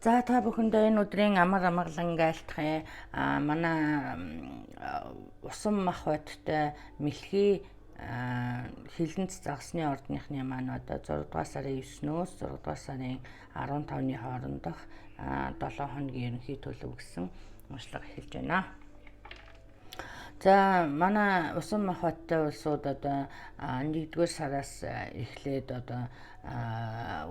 За та бүхэндээ энэ өдрийн амар амгалан айлтгая. Манай усан мах бодтой мэлхий хилэнц загсны ордныхны маань одоо 6 дугаар сарын 9-өөс 6 дугаар сарын 15-ны хоорондох 7 хоногийн ерөнхий төлөв гэсэн уншлага эхэлж байна. За манай усан мах бодтой улсууд одоо 1-р сараас эхлээд одоо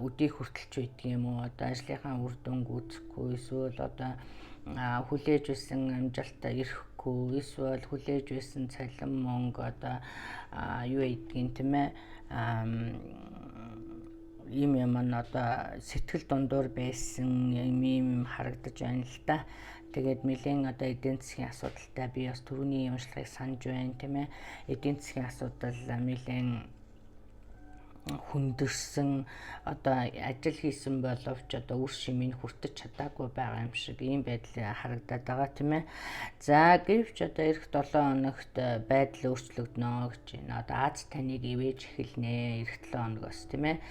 өдийг хүртэлч байдаг юм уу, одоо ажлынхаа үр дүнг үзэхгүй, эсвэл одоо хүлээж байсан амжилтаа ирэхгүй, эсвэл хүлээж байсан цалин мөнгө одоо юу гэдгийг тийм ээ ийм юм одоо сэтгэл дундуур байсан юм харагдаж байна л да. Тэгээд нэлийн одоо эдийн засгийн асуудалтай би бас түрүүний уншлагыг санаж байна тийм ээ. Эдийн засгийн асуудал нэлийн хүндэрсэн одоо ажил хийсэн боловч одоо үр шимийг хүртэж чадаагүй байгаа юм шиг ийм байдал харагдаад байгаа тийм ээ. За гэвч одоо эх 7 хоногт байдал өөрчлөгдөнө гэж байна. Одоо Аз таныг ивэж эхэлнэ эх 7 хоногоос тийм ээ.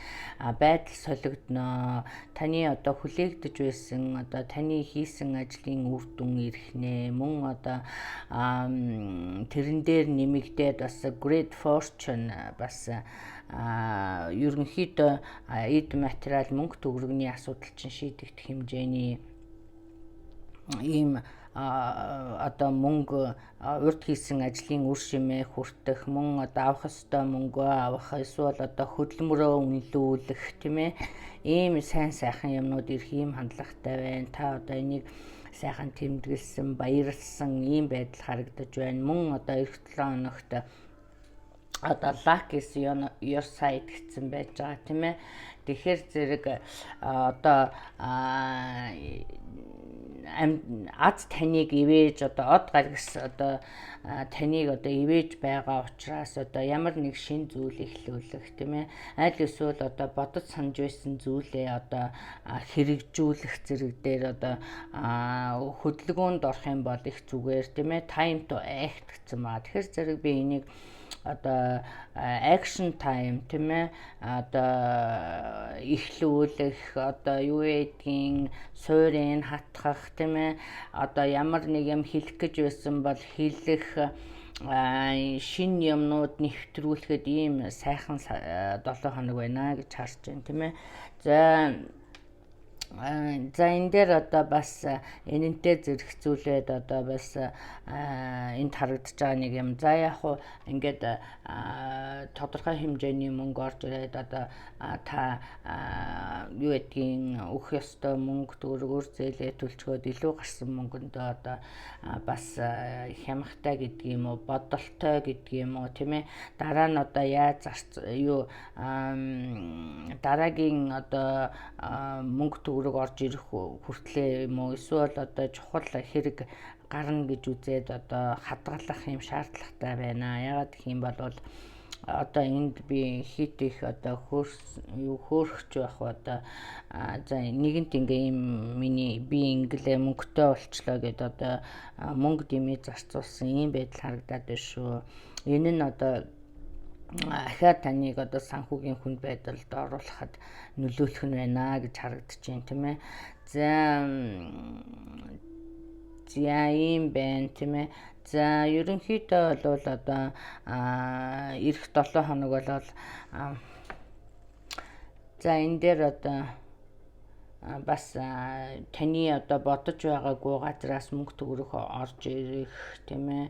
Байдал солигдно. Таны одоо хүлээгдэж байсан одоо таны хийсэн ажлын үр дүн ирэх нэ. Мөн одоо тэрэн дээр нэмэгдээд бас great fortune бас ерөнхийдөө эд материал мөнгө төгрөгийн асуудал чинь шийдэгдэх хэмжээний ийм одоо мөнгө урд хийсэн ажлын үр шимээ хүртэх, мөн одоо авах ёстой мөнгөө авах, эсвэл одоо хөдөлмөрөө үнэлүүлэх тийм ээ. Ийм сайн сайхан юмнууд ирэх ийм хандлагатай байна. Та одоо энийг сайхан тэмдэглэсэн, баярлсан ийм байдал харагдаж байна. Мөн одоо эх 7 хоногт одоо luck is your side гэсэн байж байгаа тийм ээ. Тэгэхээр зэрэг одоо аз таныг ивэж одоо од гаргас одоо таныг одоо ивэж байгаа учраас одоо ямар нэг шин зүйл эхлүүлэх тийм ээ. Аль эсвэл одоо бодож санаж байсан зүйлээ одоо хэрэгжүүлэх зэрэг дээр одоо хөдөлгөөнд орох юм бол их зүгээр тийм ээ. Time to act гэсэн маа. Тэгэхээр зэрэг би энийг одоо action time тийм ээ одоо эхлүүлэх одоо юу гэдгийг суурийн хатгах тийм ээ одоо ямар нэг юм хэлэх гэж байсан бол хэлэх шин юмнууд нэвтрүүлэхэд ийм сайхан 7 хоног байна гэж харж байна тийм ээ. За энэ дээр одоо бас энэнтэй зэрэгцүүлээд одоо бас энд харагдаж байгаа нэг юм. За яг хуу ингээд тодорхой хэмжээний мөнгө орж ирээд одоо та юу гэдгийг өгөх ёстой мөнгө төгрөгөөр зээлээ төлцгөөд илүү гарсан мөнгөндөө одоо бас хямхтай гэдэг юм уу, бодолтой гэдэг юм уу тийм ээ. Дараа нь одоо яаж юу дараагийн одоо мөнгө төгрөг орж ирэх хүртлээ юм уу, эсвэл одоо чухал хэрэг гарна гэж үзээд одоо хадгалах юм шаардлагатай байна. Ягаад гэх юм бол одоо энд би хит их одоо хөөрхч байх одоо за нэгэнт ингээ юм миний би инглээ мөнгөтэй болчлоо гэд одоо мөнгө дэмий зарцуулсан ийм байдал харагдаад байна шүү. Энэ нь одоо ахиад таныг одоо санхүүгийн хүнд байдалд оруулахад нөлөөлөх нь байна гэж харагдаж байна тийм ээ. За ийм байна тийм ээ. За ерөнхийдөө бол одоо эх 7 хоног бол за энэ дээр одоо бас таны одоо бодож байгаагүй газраас мөнгө төгрөх орж ирэх тийм ээ.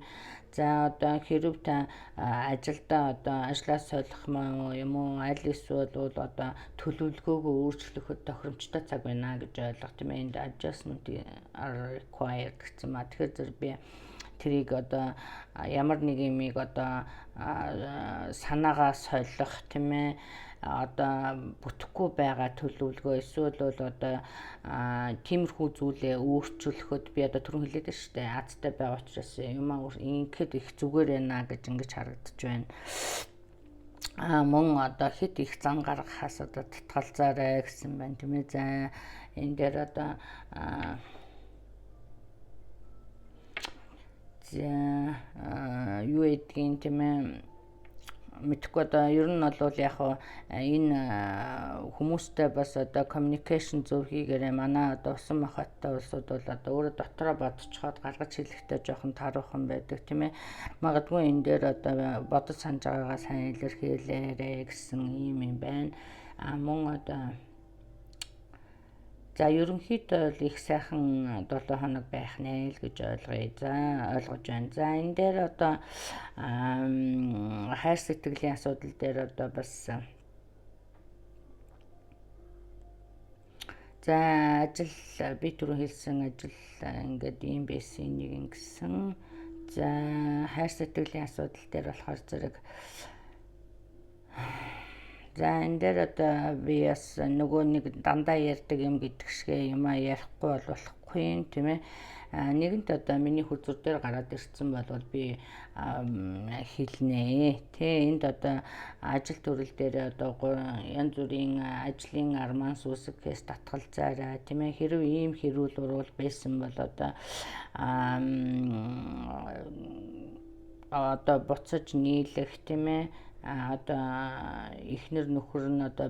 За одоо хэрв та ажилдаа одоо ажлаа солих юм уу, аль эсвэл бол одоо төлөвлөгөөгөө өөрчлөхөд тохиромжтой цаг байна гэж ойлгох тийм ээ. Энд adjustment are required гэсэн маа. Тэгэхээр зэрэг би тэрийг одоо ямар нэг юмыг одоо санаагаа солих тийм ээ. Одоо бүтэхгүй байгаа төлөвлөгөө эсвэл бол одоо тиймэрхүү зүйлээ өөрчлөхөд би одоо түрүүн хэлээд байна шүү дээ. Азтай байгаа учраас юмаа ингэхэд их зүгээр байна гэж ингэж харагдаж байна. Мөн одоо хит их зан гаргахаас одоо татгалзаарай гэсэн байна тийм ээ. За энэ дээр одоо юу гэдгийг тийм ээ мэдхгүй одоо ер нь бол яг энэ хүмүүстэй бас одоо communication зөв хийгээрээ манай одоо усан махаттай улсууд бол одоо өөрөө дотроо бодцоход гаргаж хэлэхдээ жоохон таруухан байдаг тийм ээ. Магадгүй энэ дээр одоо бодож санаж байгаагаа сайн илэрхийлээрэ гэсэн юм байна. Мөн одоо за ерөнхийдөө л их сайхан 7 хоног байх нэ л гэж ойлгож байна. За энэ дээр одоо хайр сэтгэлийн асуудал дээр одоо бас за ажил би түрүү хэлсэн ажил ингээд ийм байсан нэг ингэсэн. За хайр сэтгэлийн асуудал дээр болохоор зэрэг за энэ дээр одоо би бас нөгөө нэг дандаа ярьдаг юм гэдэг шигэ юм ярихгүй бол болохгүй юм тийм ээ. Нэгэнт одоо миний хүзүр дээр гараад ирсэн бол би хэлнэ. Тэ энд одоо ажил төрөл дээр одоо янз бүрийн ажлын арманс үсгээс татгалзаарай тийм ээ. Хэрв ийм хэрүүл урвал байсан бол одоо буцаж нийлэх тийм ээ. Одоо эхнэр нөхөр нь одоо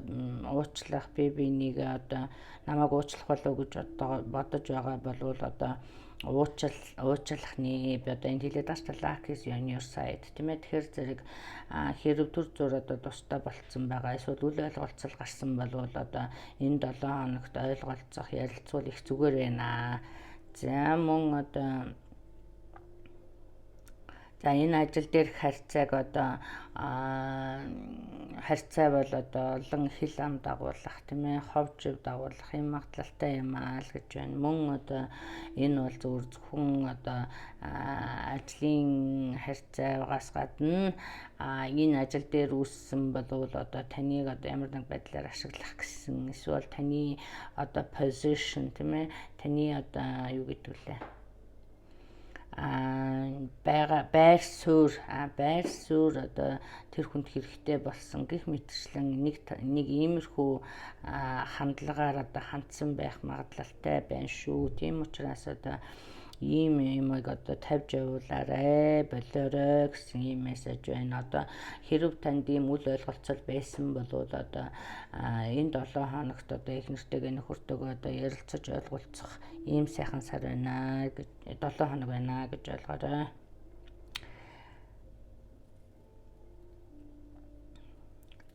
уучлах биенийг одоо намайг уучлах болов гэж бодож байгаа болвол одоо уучлах нэ би одоо энэ хэлээд ташлаа лакис on your side тийм ээ. Тэгэхээр зэрэг хэрэг төр зур одоо тустай болцсон байгаа эсвэл үл ойлголцол гарсан болвол одоо энэ 7 хоногт ойлголцох ярилцвал их зүгээр байна. За мөн одоо за энэ ажил дээр харьцааг одоо харьцаа бол одоо олон хил ам дагуулах тийм ээ, ховж дагуулах юм магадлалтай юм аа л гэж байна. Мөн одоо энэ бол зөвхөн одоо ажлын харьцаагаас гадна энэ ажил дээр үүссэн болвол одоо таныг одоо ямар нэг байдлаар ашиглах гэсэн эсвэл таны одоо position тийм ээ, таны одоо юу гэдэг лээ байр суурь одоо тэр хүнд хэрэгтэй болсон гэх мэтчлэн нэг иймэрхүү хандлагаар одоо хандсан байх магадлалтай байна шүү. Тийм учраас одоо ийм юмыг одоо тавьж явуулаарай, болоорой гэсэн ийм мессеж байна. Одоо хэрв танд ийм үл ойлголцол байсан бол одоо энэ 7 хоногт одоо их нэртэйгээ нөхөртөөгөө одоо ярилцаж ойлголцох ийм сайхан сар байна гэж 7 хоног байна гэж ойлгоорой.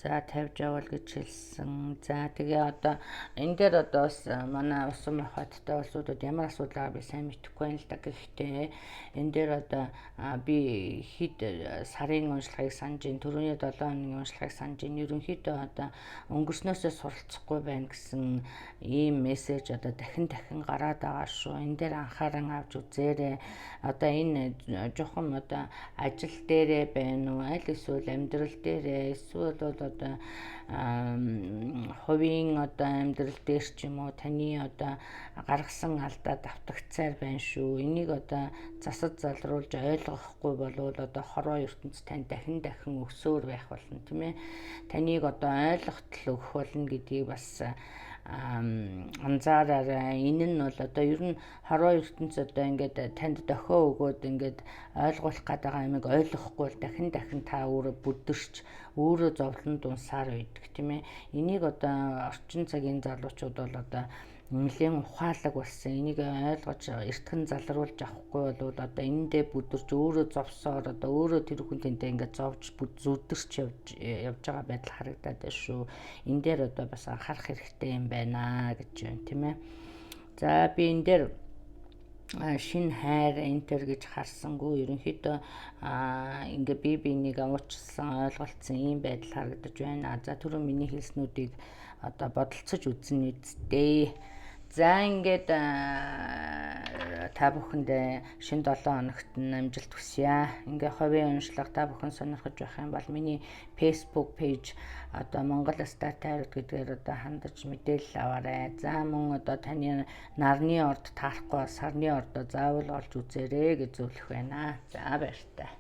За тавьж явал гэж хэлсэн. За тэгээ одоо энэ дээр одоо бас манай усан махаттай улсуудад ямар асуудал байгаа би сайн мэдэхгүй байна л да. Гэхдээ энэ дээр одоо би хэд сарын уншлагыг санаж, түрүүний 7 хоногийн уншлагыг санаж, ерөнхийдөө одоо өнгөрснөөсөө суралцахгүй байна гэсэн ийм мессеж одоо дахин гараад байгаа шүү. Энэ дээр анхааран авч үзээрэй. Одоо энэ жоохон одоо ажил дээрээ байна уу, аль эсвэл амьдрал дээрээ, эсвэл одоо хувийн одоо амьдрал дээр ч юм уу таны одоо гаргасан алдаа давтагцаар байна шүү. Энийг одоо засаж залруулж ойлгохгүй болвол одоо хорвоо ертөнц тань дахин өсөөр байх болно тийм ээ. Таныг одоо ойлгохтол өгөх болно гэдгийг бас анзаараарай. Энэ нь бол одоо ер нь хорвоо ертөнц одоо ингээд танд дохио өгөөд ингээд ойлгуулах гэдэг амиг ойлгохгүй бол дахин та өөрөө бүдэрч өөрөө зовлон дунсаар байдаг тийм ээ. Энийг одоо орчин цагийн залуучууд бол одоо нэлээд ухаалаг болсон. Энийг ойлгож эртхэн залруулж авахгүй бол одоо эндээ бүдэрч өөрөө зовсоор одоо өөрөө тэр хүнтэй ингээд зовж зүдэрч явж байгаа байдал харагдаад байна шүү. Энэ дээр одоо бас анхаарах хэрэгтэй юм байна гэж байна тийм ээ. За би энэ дээр шин хайр энтер гэж харсангүй ерөнхийдөө ингээ биенийг уучлсан ойлголцсон ийм байдал харагдаж байна. За түрүү миний хэлснүүдийг одоо бодолцож үзнэ үсттэй. За ингээд та бүхэндээ шинэ 7 хоногт амжилт хүсье. Ингээ ховийн уншлага та бүхэн сонирхож байх юм бол миний Facebook page одоо Монгол Стат тайрууд гэдгээр одоо хандаж мэдээлэл аваарай. За мөн одоо таны нарны орд таарахгүй сарны ордоо заавал олж үзээрэй гэж зөвлөх байна. За баяртай.